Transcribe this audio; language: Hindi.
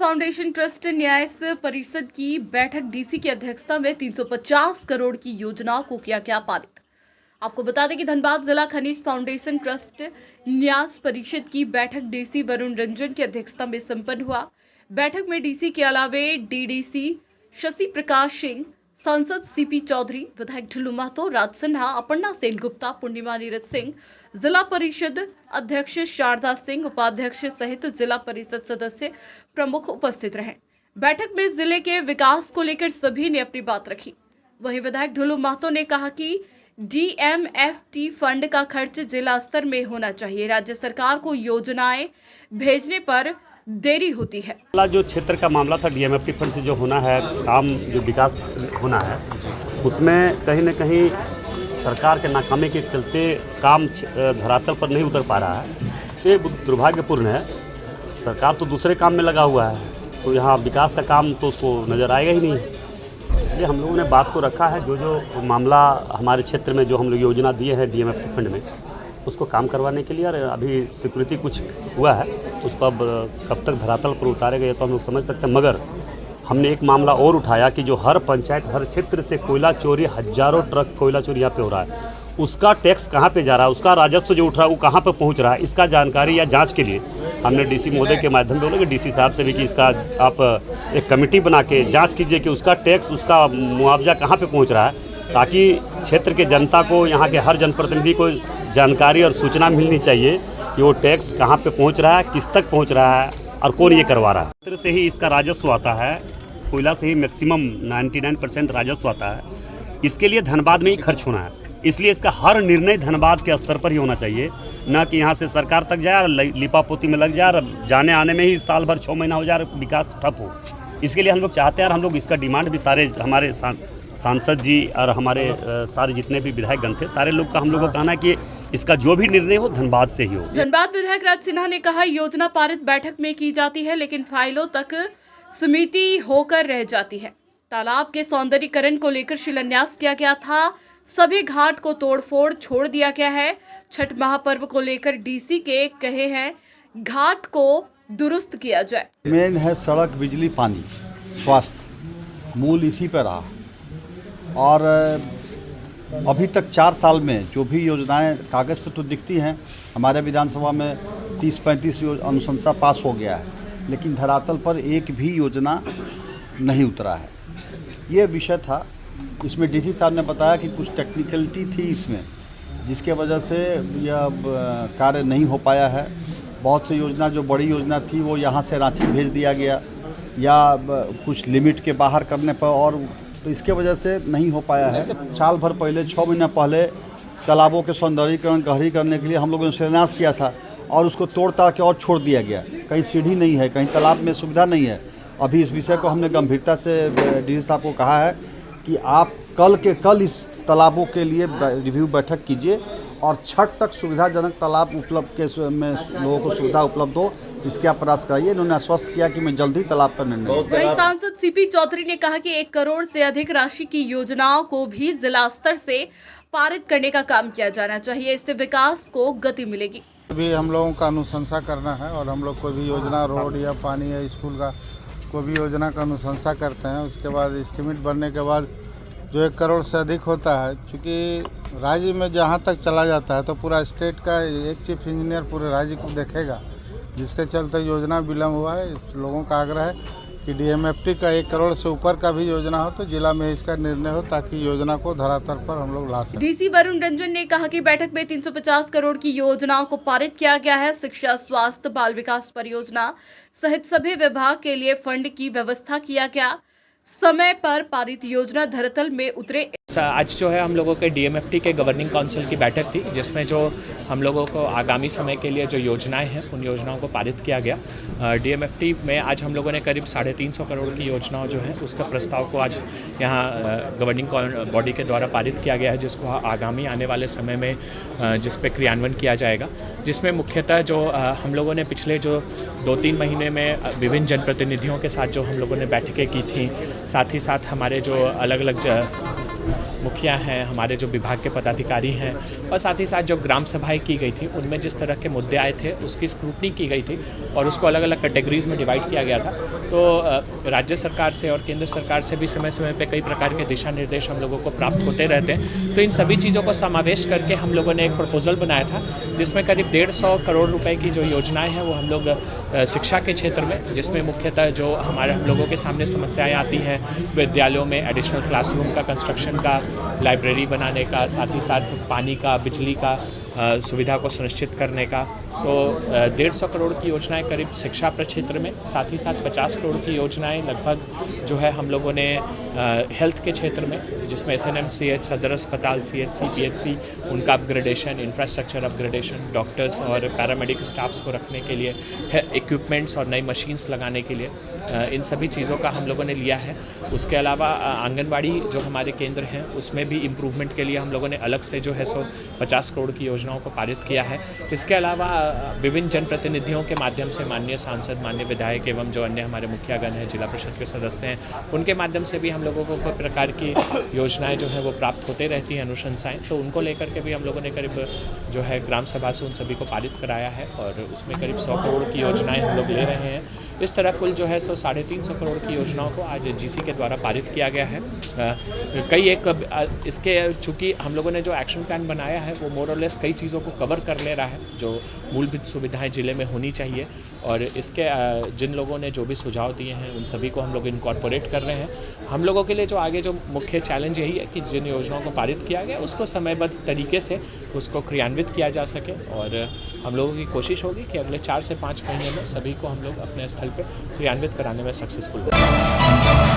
फाउंडेशन ट्रस्ट न्यास परिषद की बैठक डीसी की अध्यक्षता में 350 करोड़ की योजनाओं को किया गया पारित। आपको बता दें कि धनबाद जिला खनिज फाउंडेशन ट्रस्ट न्यास परिषद की बैठक डीसी वरुण रंजन की अध्यक्षता में संपन्न हुआ। बैठक में डीसी के अलावे डीडीसी शशि प्रकाश सिंह, सांसद सीपी चौधरी, विधायक ढुल्लू महतो, राज सिन्हा, अपर्णा सेनगुप्ता, पूर्णिमा नीरज सिंह, जिला परिषद अध्यक्ष शारदा सिंह, उपाध्यक्ष सहित जिला परिषद सदस्य प्रमुख उपस्थित रहे। बैठक में जिले के विकास को लेकर सभी ने अपनी बात रखी। वहीं विधायक ढुल्लू महतो ने कहा कि डीएमएफटी फंड का खर्च जिला स्तर में होना चाहिए। राज्य सरकार को योजनाएं भेजने पर देरी होती है। जो क्षेत्र का मामला था डीएमएफटी फंड से जो होना है काम, जो विकास होना है, उसमें कहीं न कहीं सरकार के नाकामी के चलते काम धरातल पर नहीं उतर पा रहा है। तो ये दुर्भाग्यपूर्ण है। सरकार तो दूसरे काम में लगा हुआ है, तो यहाँ विकास का काम तो उसको नज़र आएगा ही नहीं। इसलिए हम लोगों ने बात को रखा है, जो मामला हमारे क्षेत्र में जो हम लोग योजना दिए हैं डीएमएफटी फंड में, उसको काम करवाने के लिए। और अभी स्वीकृति कुछ हुआ है, उसको अब कब तक धरातल पर उतारे गए तो हम लोग समझ सकते हैं। मगर हमने एक मामला और उठाया कि जो हर पंचायत, हर क्षेत्र से कोयला चोरी, हजारों ट्रक कोयला चोरी यहाँ पे हो रहा है, उसका टैक्स कहाँ पे जा रहा है, उसका राजस्व जो उठ रहा है वो कहाँ पे पहुँच रहा है, इसका जानकारी या जाँच के लिए हमने डीसी महोदय के माध्यम से बोले कि डीसी साहब से भी कि इसका आप एक कमेटी बना के जाँच कीजिए कि उसका टैक्स, उसका मुआवजा कहाँ पर पहुँच रहा है, ताकि क्षेत्र के जनता को, यहाँ के हर जनप्रतिनिधि को जानकारी और सूचना मिलनी चाहिए कि वो टैक्स कहाँ पे पहुँच रहा है, किस तक पहुँच रहा है और कौन ये करवा रहा है। क्षेत्र से ही इसका राजस्व आता है, कोयला से ही मैक्सिमम 99% राजस्व आता है। इसके लिए धनबाद में ही खर्च होना है, इसलिए इसका हर निर्णय धनबाद के स्तर पर ही होना चाहिए, न कि यहाँ से सरकार तक जाए, लिपापोती में लग जाए और जाने आने में ही साल भर 6 महीना हो जाए, विकास ठप हो। इसके लिए हम लोग चाहते हैं और हम लोग इसका डिमांड भी सारे हमारे सांसद जी और हमारे सारे जितने भी विधायकगण थे, सारे लोग का हम लोगों को कहना है कि इसका जो भी निर्णय हो धनबाद से ही हो। धनबाद विधायक राज सिन्हा ने कहा, योजना पारित बैठक में की जाती है लेकिन फाइलों तक समिति होकर रह जाती है। तालाब के सौंदर्यीकरण को लेकर शिलान्यास किया गया था, सभी घाट को तोड़फोड़ छोड़ दिया गया है। छठ महापर्व को लेकर डीसी के कहे हैं घाट को दुरुस्त किया जाए। मेन है सड़क, बिजली, पानी, स्वास्थ्य, मूल इसी पर रहा। और अभी तक 4 साल में जो भी योजनाएं कागज़ पर तो दिखती हैं, हमारे विधानसभा में 30-35 अनुशंसा पास हो गया है, लेकिन धरातल पर एक भी योजना नहीं उतरा है। ये विषय था। इसमें डीसी साहब ने बताया कि कुछ टेक्निकलिटी थी इसमें, जिसके वजह से यह कार्य नहीं हो पाया है। बहुत सी योजना, जो बड़ी योजना थी, वो यहाँ से रांची भेज दिया गया या कुछ लिमिट के बाहर करने पर, और तो इसके वजह से नहीं हो पाया है। साल भर पहले, 6 महीना पहले, तालाबों के सौंदर्यीकरण, गहरी करने के लिए हम लोगों ने शिलान्यास किया था और उसको तोड़ ताड़ के और छोड़ दिया गया। कहीं सीढ़ी नहीं है, कहीं तालाब में सुविधा नहीं है। अभी इस विषय को हमने गंभीरता से डीसी साहब को कहा है कि आप कल इस तालाबों के लिए रिव्यू बैठक कीजिए और छठ तक सुविधाजनक तालाब उपलब्ध के में लोगों को सुविधा उपलब्ध हो, इसके आप प्रयास कराइए। इन्होंने आश्वस्त किया कि मैं जल्द ही तालाब पर निर्णय। वहीं सांसद सीपी चौधरी ने कहा कि 1 करोड़ से अधिक राशि की योजनाओं को भी जिला स्तर से पारित करने का काम किया जाना चाहिए, इससे विकास को गति मिलेगी। अभी हम लोगों का अनुशंसा करना है और हम लोग कोई भी योजना, रोड या पानी या स्कूल का कोई भी योजना का अनुशंसा करते हैं, उसके बाद एस्टीमेट बनने के बाद जो 1 करोड़ से अधिक होता है, क्योंकि राज्य में जहाँ तक चला जाता है तो पूरा स्टेट का एक चीफ इंजीनियर पूरे राज्य को देखेगा, जिसके चलते योजना विलम्ब हुआ है। लोगों का आग्रह है कि डीएमएफटी का 1 करोड़ से ऊपर का भी योजना हो तो जिला में इसका निर्णय हो, ताकि योजना को धरातल पर हम लोग ला सकें। डीसी वरुण रंजन ने कहा कि बैठक में 350 करोड़ की योजनाओं को पारित किया गया है। शिक्षा, स्वास्थ्य, बाल विकास परियोजना सहित सभी विभाग के लिए फंड की व्यवस्था किया गया। समय पर पारित योजना धरातल में उतरे। आज जो है हम लोगों के डीएमएफटी के गवर्निंग काउंसिल की बैठक थी, जिसमें जो हम लोगों को आगामी समय के लिए जो योजनाएं हैं उन योजनाओं को पारित किया गया। डीएमएफटी में आज हम लोगों ने करीब 350 करोड़ की योजनाओं जो है उसका प्रस्ताव को आज यहाँ गवर्निंग बॉडी के द्वारा पारित किया गया है, जिसको आगामी आने वाले समय में जिस पे क्रियान्वयन किया जाएगा। जिसमें मुख्यतः जो हम लोगों ने पिछले जो 2-3 महीने में विभिन्न जनप्रतिनिधियों के साथ जो हम लोगों ने बैठकें की थी, साथ ही साथ हमारे जो अलग अलग मुखिया हैं, हमारे जो विभाग के पदाधिकारी हैं, और साथ ही साथ जो ग्राम सभाएं की गई थी उनमें जिस तरह के मुद्दे आए थे उसकी स्क्रूटनी की गई थी और उसको अलग अलग कैटेगरीज में डिवाइड किया गया था। तो राज्य सरकार से और केंद्र सरकार से भी समय समय पे कई प्रकार के दिशा निर्देश हम लोगों को प्राप्त होते रहते हैं। तो इन सभी चीज़ों को समावेश करके हम लोगों ने एक प्रपोजल बनाया था जिसमें करीब 150 करोड़ रुपए की जो योजनाएं हैं वो हम लोग शिक्षा के क्षेत्र में, जिसमें मुख्यतः जो हमारे हम लोगों के सामने समस्याएं आती हैं विद्यालयों में एडिशनल क्लासरूम का कंस्ट्रक्शन का, लाइब्रेरी बनाने का, साथ ही साथ पानी का, बिजली का सुविधा को सुनिश्चित करने का। तो 150 करोड़ की योजनाएं करीब शिक्षा प्रक्षेत्र में, साथ ही साथ 50 करोड़ की योजनाएं लगभग जो है हम लोगों ने हेल्थ के क्षेत्र में, जिसमें SNMCH, सदर अस्पताल, CHC, PHC, उनका अपग्रेडेशन, इंफ्रास्ट्रक्चर अपग्रेडेशन, डॉक्टर्स और पैरामेडिक स्टाफ्स को रखने के लिए, इक्विपमेंट्स और नई मशीन्स लगाने के लिए, इन सभी चीज़ों का हम लोगों ने लिया है। उसके अलावा आंगनबाड़ी जो हमारे केंद्र हैं उसमें भी इम्प्रूवमेंट के लिए हम लोगों ने अलग से जो है 50 करोड़ की योजनाओं को पारित किया है। इसके अलावा विभिन्न जनप्रतिनिधियों के माध्यम से माननीय सांसद, माननीय विधायक एवं जो अन्य हमारे मुखियागण हैं, जिला परिषद के सदस्य हैं, उनके माध्यम से भी हम लोगों को कोई प्रकार की योजनाएं जो है वो प्राप्त होते रहती हैं, अनुशंसाएं। तो उनको लेकर के भी हम लोगों ने करीब जो है ग्राम सभा से उन सभी को पारित कराया है और उसमें करीब 100 करोड़ की योजनाएं हम लोग ले रहे हैं। इस तरह कुल जो है 350 करोड़ की योजनाओं को आज GC के द्वारा पारित किया गया है। कई एक इसके चूँकि हम लोगों ने जो एक्शन प्लान बनाया है वो मोर और लेस कई चीज़ों को कवर कर ले रहा है जो मूलभूत सुविधाएं जिले में होनी चाहिए, और इसके जिन लोगों ने जो भी सुझाव दिए हैं उन सभी को हम लोग इनकॉर्पोरेट कर रहे हैं। हम लोगों के लिए जो आगे जो मुख्य चैलेंज यही है कि जिन योजनाओं को पारित किया गया उसको समयबद्ध तरीके से उसको क्रियान्वित किया जा सके, और हम लोगों की कोशिश होगी कि अगले 4 से 5 महीने में सभी को हम लोग अपने स्थल पर क्रियान्वित कराने में सक्सेसफुल हों।